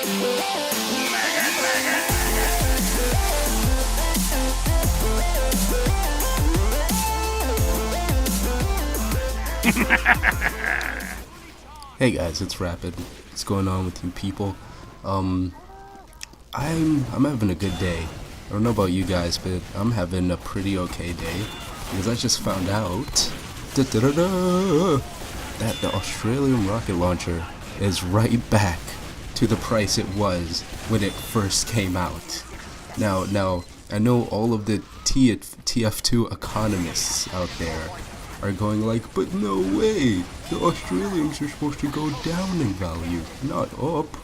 Hey guys, it's Rapid. What's going on with you people? I'm having a good day. I don't know about you guys, but I'm having a pretty okay day because I just found out that the Australium rocket launcher is right back to the price it was when it first came out. Now I know all of the TF2 economists out there are going like, but no way, the Australiums are supposed to go down in value, not up.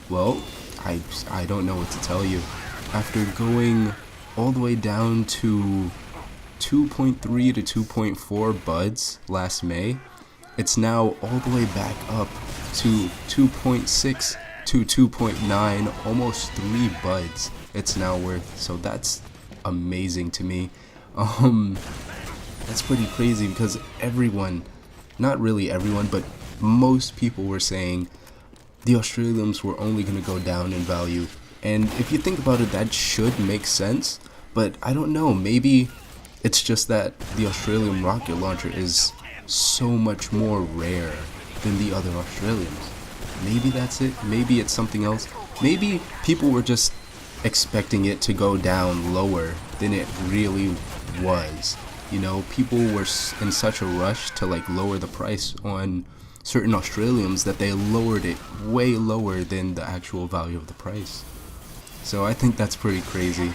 Well, I don't know what to tell you. After going all the way down to 2.3 to 2.4 buds last May, it's now all the way back up to 2.6 to 2.9, almost 3 buds it's now worth. So that's amazing to me. That's pretty crazy because everyone, not really everyone, but most people were saying the Australiums were only going to go down in value. And if you think about it, that should make sense. But I don't know, maybe it's just that the Australium rocket launcher is so much more rare than the other Australiums. Maybe that's it. Maybe it's something else. Maybe people were just expecting it to go down lower than it really was. You know, people were in such a rush to like lower the price on certain Australiums that they lowered it way lower than the actual value of the price. So I think that's pretty crazy.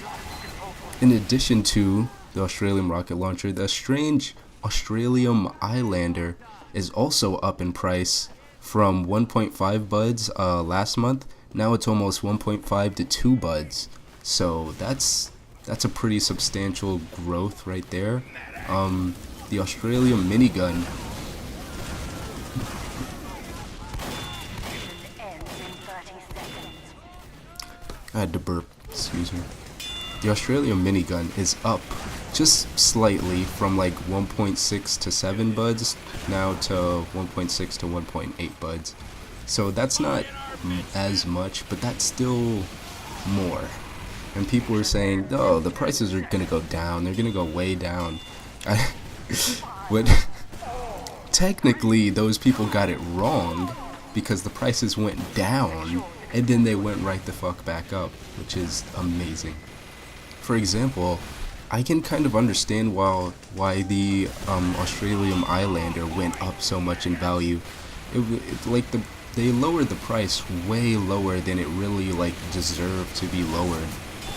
In addition to the Australium rocket launcher, the strange Australium Islander is also up in price from 1.5 buds last month. Now it's almost 1.5 to 2 buds. So that's a pretty substantial growth right there. The Australium minigun I had to burp, excuse me. The Australium minigun is up just slightly from like 1.6 to 7 buds now to 1.6 to 1.8 buds. So that's not as much, but that's still more. And people were saying, oh, the prices are gonna go down, they're gonna go way down. But technically those people got it wrong because the prices went down and then they went right the fuck back up, which is amazing. For example, I can kind of understand why the Australium Islander went up so much in value. They lowered the price way lower than it really like deserved to be lowered.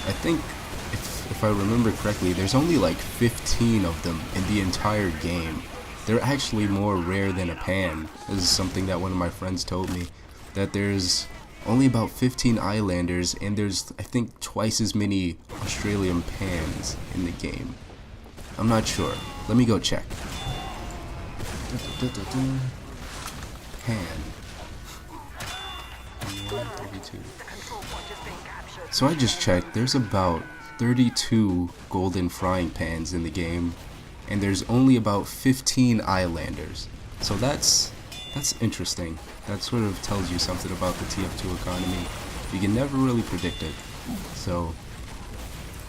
I think if I remember correctly, there's only like 15 of them in the entire game. They're actually more rare than a pan. This is something that one of my friends told me, that there's only about 15 Islanders and there's I think twice as many Australian pans in the game. I'm not sure. Let me go check. Pan. 32. So I just checked, there's about 32 golden frying pans in the game, and there's only about 15 Islanders. So that's interesting. That sort of tells you something about the TF2 economy. You can never really predict it. So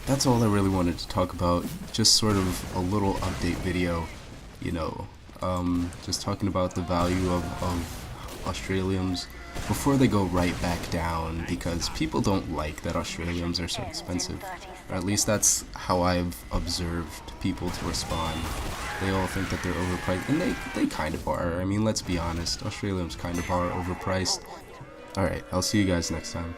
that's all I really wanted to talk about. Just sort of a little update video, you know, just talking about the value of Australiums before they go right back down, because people don't like that Australiums are so expensive. Or at least that's how I've observed people to respond. They all think that they're overpriced, and they kind of are. I mean, let's be honest, Australiums kind of are overpriced. Alright, I'll see you guys next time.